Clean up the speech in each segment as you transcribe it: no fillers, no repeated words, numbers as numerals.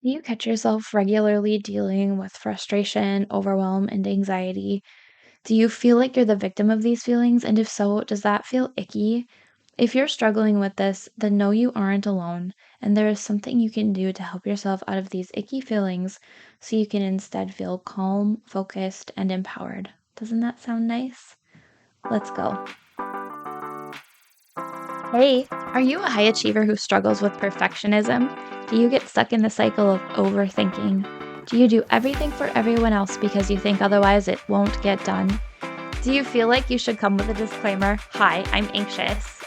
Do you catch yourself regularly dealing with frustration, overwhelm, and anxiety? Do you feel like you're the victim of these feelings? And if so, does that feel icky? If you're struggling with this, then know you aren't alone, and there is something you can do to help yourself out of these icky feelings so you can instead feel calm, focused, and empowered. Doesn't that sound nice? Let's go. Hey, are you a high achiever who struggles with perfectionism? Do you get stuck in the cycle of overthinking? Do you do everything for everyone else because you think otherwise it won't get done? Do you feel like you should come with a disclaimer? Hi, I'm anxious.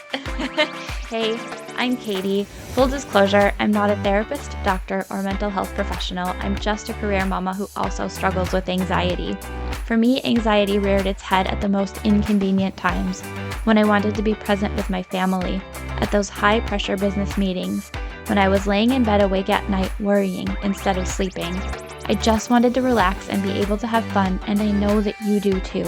Hey, I'm Katy. Full disclosure, I'm not a therapist, doctor, or mental health professional. I'm just a career mama who also struggles with anxiety. For me, anxiety reared its head at the most inconvenient times, when I wanted to be present with my family, at those high pressure business meetings, when I was laying in bed awake at night worrying instead of sleeping. I just wanted to relax and be able to have fun, and I know that you do too.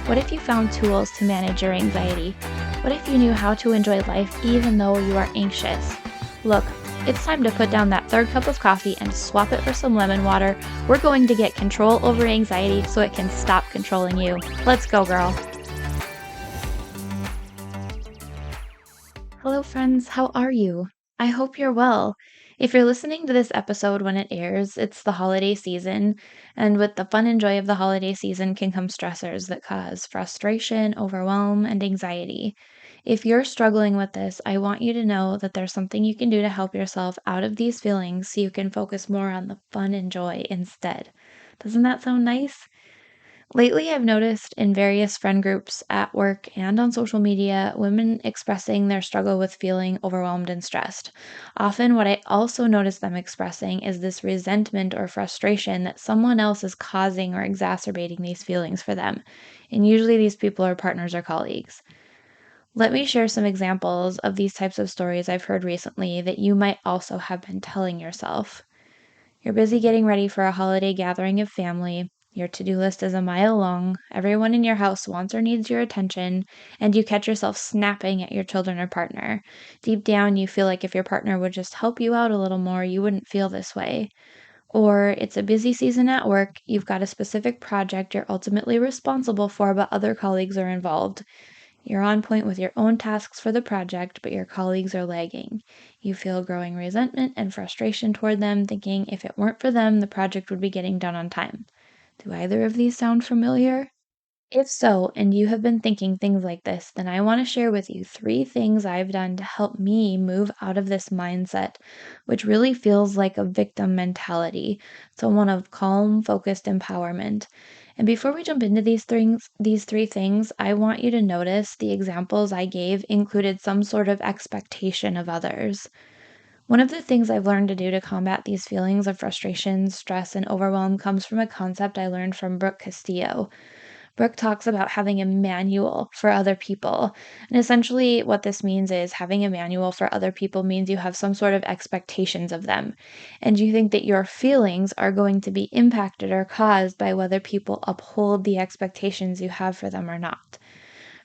What if you found tools to manage your anxiety? What if you knew how to enjoy life even though you are anxious? Look, it's time to put down that third cup of coffee and swap it for some lemon water. We're going to get control over anxiety so it can stop controlling you. Let's go, girl. Hello, friends. How are you? I hope you're well. If you're listening to this episode when it airs, it's the holiday season, and with the fun and joy of the holiday season can come stressors that cause frustration, overwhelm, and anxiety. If you're struggling with this, I want you to know that there's something you can do to help yourself out of these feelings so you can focus more on the fun and joy instead. Doesn't that sound nice? Lately, I've noticed in various friend groups at work and on social media, women expressing their struggle with feeling overwhelmed and stressed. Often, what I also notice them expressing is this resentment or frustration that someone else is causing or exacerbating these feelings for them. And usually, these people are partners or colleagues. Let me share some examples of these types of stories I've heard recently that you might also have been telling yourself. You're busy getting ready for a holiday gathering of family. Your to do list is a mile long. Everyone in your house wants or needs your attention, and you catch yourself snapping at your children or partner. Deep down, you feel like if your partner would just help you out a little more, you wouldn't feel this way. Or it's a busy season at work. You've got a specific project you're ultimately responsible for, but other colleagues are involved. You're on point with your own tasks for the project, but your colleagues are lagging. You feel growing resentment and frustration toward them, thinking if it weren't for them, the project would be getting done on time. Do either of these sound familiar? If so, and you have been thinking things like this, then I want to share with you 3 things I've done to help me move out of this mindset, which really feels like a victim mentality. So, one of calm, focused empowerment. And before we jump into these 3 things, I want you to notice the examples I gave included some sort of expectation of others. One of the things I've learned to do to combat these feelings of frustration, stress, and overwhelm comes from a concept I learned from Brooke Castillo. Brooke talks about having a manual for other people. And essentially, what this means is having a manual for other people means you have some sort of expectations of them. And you think that your feelings are going to be impacted or caused by whether people uphold the expectations you have for them or not.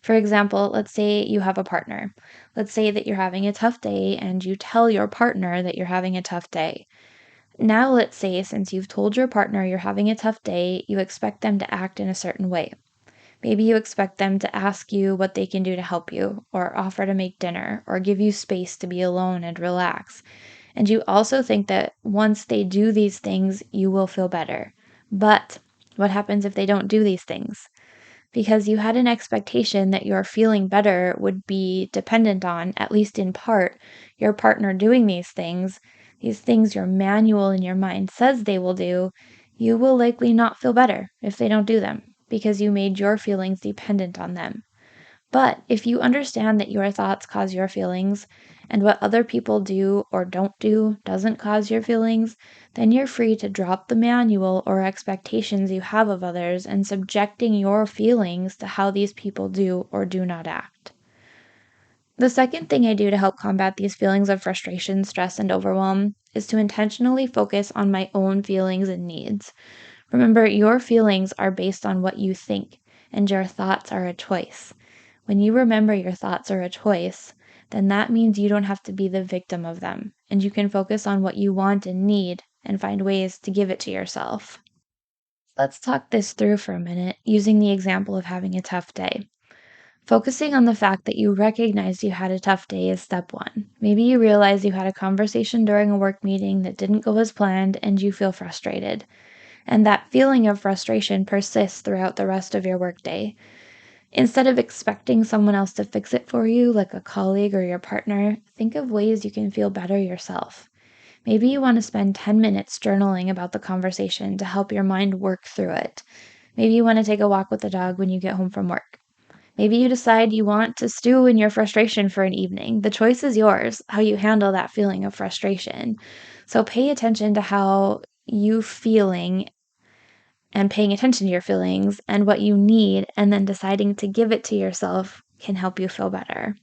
For example, let's say you have a partner. Let's say that you're having a tough day and you tell your partner that you're having a tough day. Now, let's say since you've told your partner you're having a tough day, you expect them to act in a certain way. Maybe you expect them to ask you what they can do to help you, or offer to make dinner, or give you space to be alone and relax. And you also think that once they do these things, you will feel better. But what happens if they don't do these things? Because you had an expectation that your feeling better would be dependent on, at least in part, your partner doing these things your manual in your mind says they will do, you will likely not feel better if they don't do them because you made your feelings dependent on them. But if you understand that your thoughts cause your feelings and what other people do or don't do doesn't cause your feelings, then you're free to drop the manual or expectations you have of others and subjecting your feelings to how these people do or do not act. The second thing I do to help combat these feelings of frustration, stress, and overwhelm is to intentionally focus on my own feelings and needs. Remember, your feelings are based on what you think, and your thoughts are a choice. When you remember your thoughts are a choice, then that means you don't have to be the victim of them, and you can focus on what you want and need and find ways to give it to yourself. Let's talk this through for a minute using the example of having a tough day. Focusing on the fact that you recognized you had a tough day is step one. Maybe you realize you had a conversation during a work meeting that didn't go as planned and you feel frustrated. And that feeling of frustration persists throughout the rest of your workday. Instead of expecting someone else to fix it for you, like a colleague or your partner, think of ways you can feel better yourself. Maybe you want to spend 10 minutes journaling about the conversation to help your mind work through it. Maybe you want to take a walk with the dog when you get home from work. Maybe you decide you want to stew in your frustration for an evening. The choice is yours, how you handle that feeling of frustration. So pay attention to how you feeling and paying attention to your feelings and what you need, and then deciding to give it to yourself can help you feel better.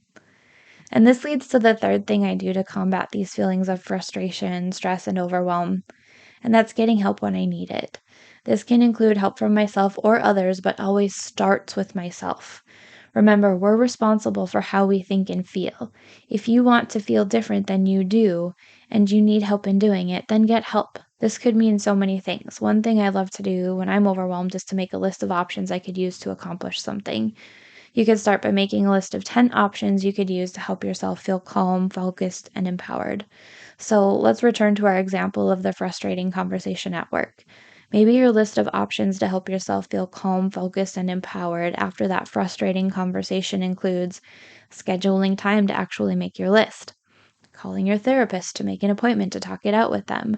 And this leads to the third thing I do to combat these feelings of frustration, stress, and overwhelm, and that's getting help when I need it. This can include help from myself or others, but always starts with myself. Remember, we're responsible for how we think and feel. If you want to feel different than you do, and you need help in doing it, then get help. This could mean so many things. One thing I love to do when I'm overwhelmed is to make a list of options I could use to accomplish something. You could start by making a list of 10 options you could use to help yourself feel calm, focused, and empowered. So let's return to our example of the frustrating conversation at work. Maybe your list of options to help yourself feel calm, focused, and empowered after that frustrating conversation includes scheduling time to actually make your list, calling your therapist to make an appointment to talk it out with them,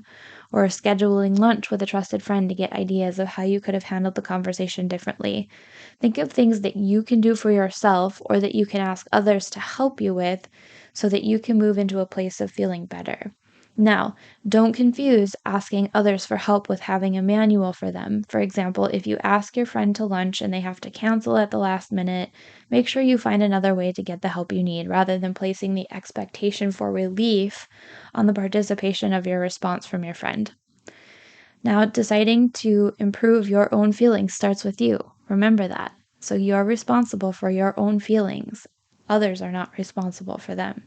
or scheduling lunch with a trusted friend to get ideas of how you could have handled the conversation differently. Think of things that you can do for yourself or that you can ask others to help you with so that you can move into a place of feeling better. Now, don't confuse asking others for help with having a manual for them. For example, if you ask your friend to lunch and they have to cancel at the last minute, make sure you find another way to get the help you need rather than placing the expectation for relief on the participation of your response from your friend. Now, deciding to improve your own feelings starts with you. Remember that. So you're responsible for your own feelings. Others are not responsible for them.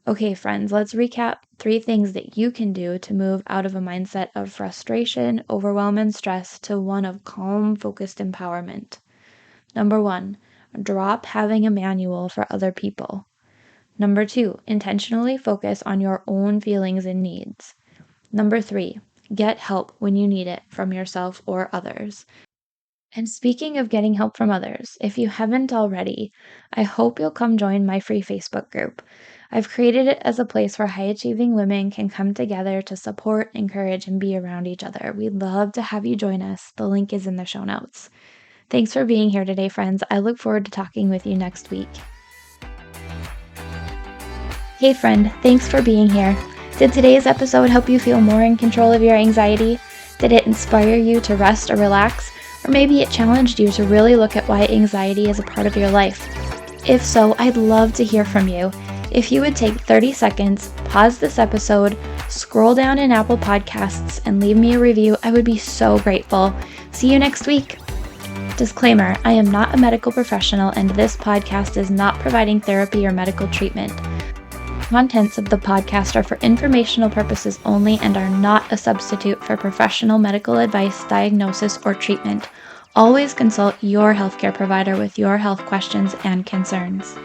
Okay, friends, let's recap 3 things that you can do to move out of a mindset of frustration, overwhelm, and stress to one of calm, focused empowerment. Number 1, drop having a manual for other people. Number 2, intentionally focus on your own feelings and needs. Number 3, get help when you need it from yourself or others. And speaking of getting help from others, if you haven't already, I hope you'll come join my free Facebook group. I've created it as a place where high-achieving women can come together to support, encourage, and be around each other. We'd love to have you join us. The link is in the show notes. Thanks for being here today, friends. I look forward to talking with you next week. Hey friend, thanks for being here. Did today's episode help you feel more in control of your anxiety? Did it inspire you to rest or relax? Or maybe it challenged you to really look at why anxiety is a part of your life. If so, I'd love to hear from you. If you would take 30 seconds, pause this episode, scroll down in Apple Podcasts, and leave me a review, I would be so grateful. See you next week. Disclaimer, I am not a medical professional and this podcast is not providing therapy or medical treatment. Contents of the podcast are for informational purposes only and are not a substitute for professional medical advice, diagnosis, or treatment. Always consult your healthcare provider with your health questions and concerns.